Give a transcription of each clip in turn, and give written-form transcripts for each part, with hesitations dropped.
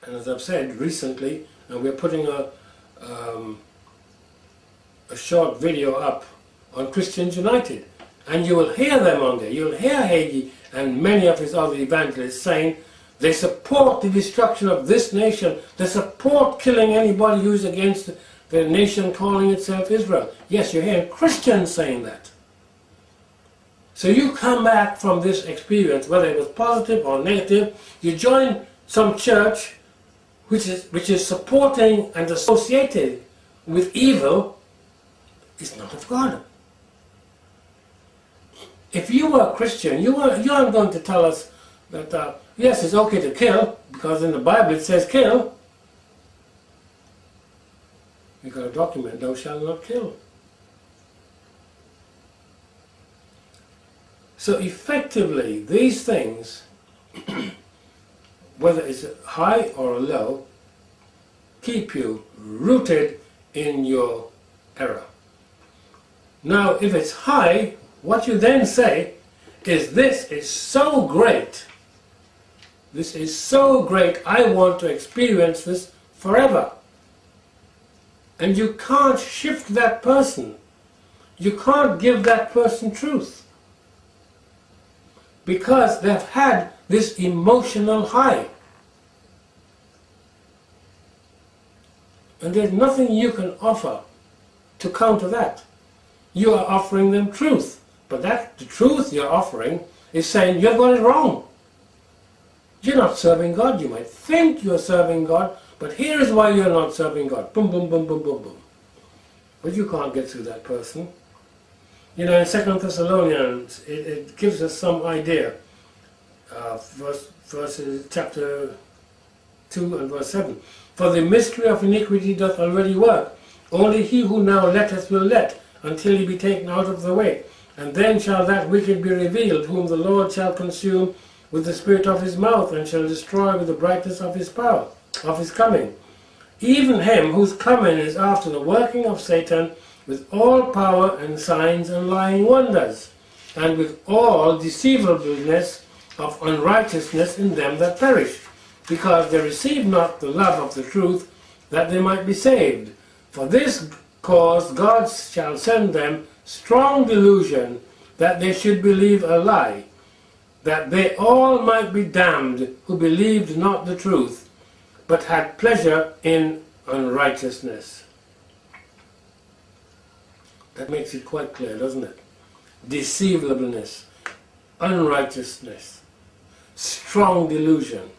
And as I've said recently, and we're putting a short video up on Christians United, and you will hear them on there. You'll hear Hagee and many of his other evangelists saying they support the destruction of this nation. They support killing anybody who's against the nation calling itself Israel. Yes, you're hearing Christians saying that. So you come back from this experience, whether it was positive or negative, you join some church which is supporting and associated with evil. It's not of God. If you were a Christian, you aren't going to tell us that, yes, it's okay to kill, because in the Bible it says kill. You've got a document, thou shalt not kill. So effectively, these things, whether it's high or low, keep you rooted in your error. Now, if it's high, what you then say is, this is so great. This is so great, I want to experience this forever. And you can't shift that person. You can't give that person truth. Because they've had this emotional high. And there's nothing you can offer to counter that. You are offering them truth. But the truth you're offering is saying you've got it wrong. You're not serving God. You might think you're serving God, but here is why you're not serving God. Boom, boom, boom, boom, boom, boom. But you can't get through that person. You know, in 2 Thessalonians, it gives us some idea. Verses chapter 2 and verse 7. For the mystery of iniquity doth already work. Only he who now letteth will let, until he be taken out of the way. And then shall that wicked be revealed, whom the Lord shall consume with the spirit of his mouth, and shall destroy with the brightness of his power, of his coming. Even him whose coming is after the working of Satan, with all power and signs and lying wonders, and with all deceivableness of unrighteousness in them that perish, because they receive not the love of the truth, that they might be saved. For this cause God shall send them strong delusion, that they should believe a lie, that they all might be damned who believed not the truth, but had pleasure in unrighteousness. That makes it quite clear, doesn't it? Deceivableness, unrighteousness, strong delusion.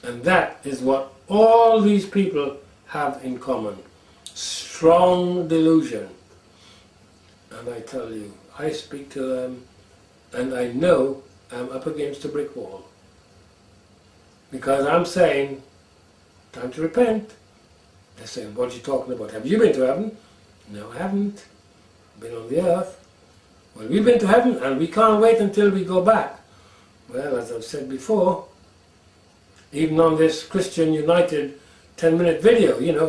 And that is what all these people have in common. Strong delusion. And I tell you, I speak to them and I know I'm up against a brick wall. Because I'm saying, time to repent. They're saying, what are you talking about? Have you been to heaven? No, I haven't. Been on the earth. Well, we've been to heaven and we can't wait until we go back. Well, as I've said before, even on this Christian United 10-minute video, you know,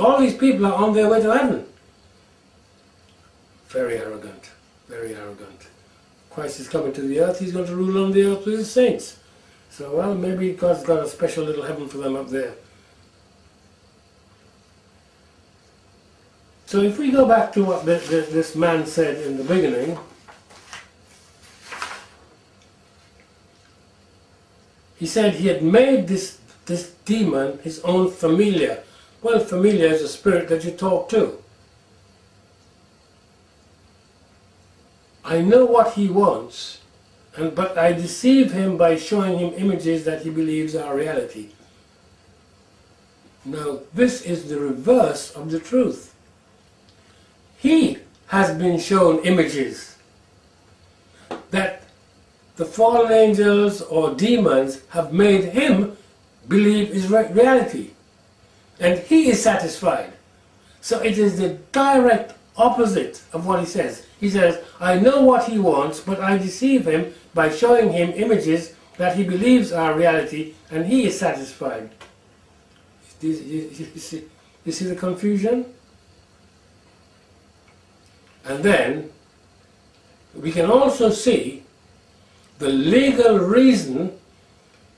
all these people are on their way to heaven. Very arrogant, very arrogant. Christ is coming to the earth, he's going to rule on the earth with his saints. So, well, maybe God's got a special little heaven for them up there. So if we go back to what this man said in the beginning, he said he had made this demon his own familiar. Well, familiar is a spirit that you talk to. I know what he wants, but I deceive him by showing him images that he believes are reality. Now, this is the reverse of the truth. He has been shown images that the fallen angels or demons have made him believe is reality. And he is satisfied. So it is the direct opposite of what he says. He says, I know what he wants, but I deceive him by showing him images that he believes are reality, and he is satisfied. You see the confusion? And then we can also see the legal reason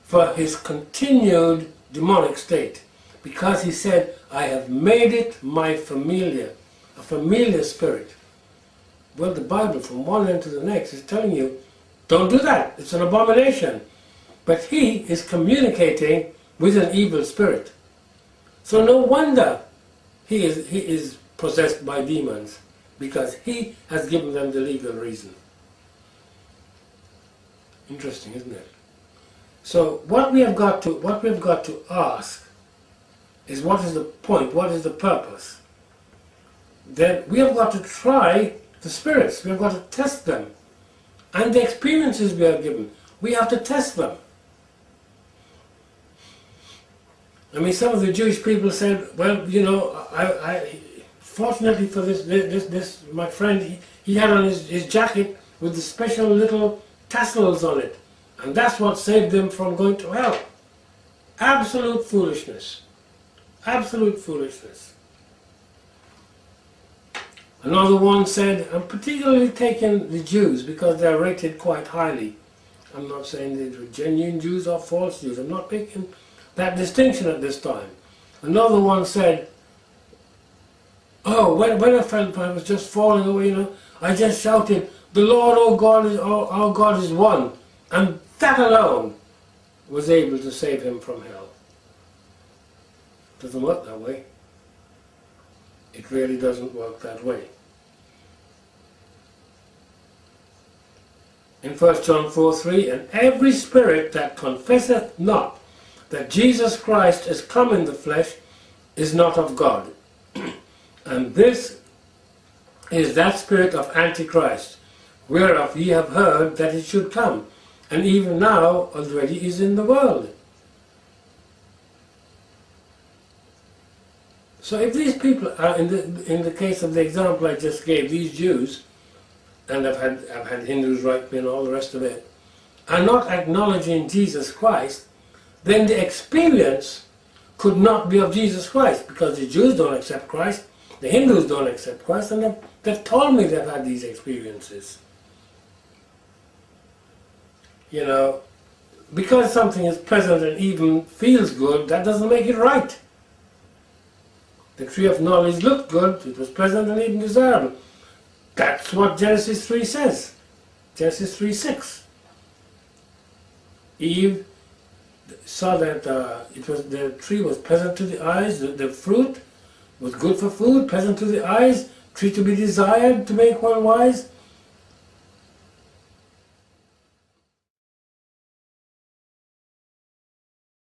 for his continued demonic state, because he said, I have made it my familiar, a familiar spirit. Well, the Bible from one end to the next is telling you, don't do that, it's an abomination. But he is communicating with an evil spirit. So no wonder he is possessed by demons, because he has given them the legal reason. Interesting, isn't it? So what we have got to ask is, what is the point? What is the purpose? Then we have got to try the spirits. We have got to test them. And the experiences we are given, we have to test them. I mean, some of the Jewish people said, well, you know, fortunately for this my friend, he had on his jacket with the special little tassels on it. And that's what saved them from going to hell. Absolute foolishness. Absolute foolishness. Another one said, I'm particularly taking the Jews because they're rated quite highly. I'm not saying they were genuine Jews or false Jews. I'm not making that distinction at this time. Another one said, oh, when I felt I was just falling away, you know, I just shouted, the Lord our God is one. And that alone was able to save him from hell. It doesn't work that way. It really doesn't work that way. In 1 John 4:3, and every spirit that confesseth not that Jesus Christ is come in the flesh is not of God. And this is that spirit of Antichrist, whereof ye have heard that it should come, and even now already is in the world. So if these people are, in the case of the example I just gave, these Jews, and I've had Hindus write me and all the rest of it, are not acknowledging Jesus Christ, then the experience could not be of Jesus Christ, because the Jews don't accept Christ, the Hindus don't accept Christ, and they've told me they've had these experiences. You know, because something is present and even feels good, that doesn't make it right. The tree of knowledge looked good, it was pleasant and even desirable. That's what Genesis 3 says. Genesis 3:6. Eve saw that the tree was pleasant to the eyes, the fruit was good for food, pleasant to the eyes, tree to be desired to make one wise.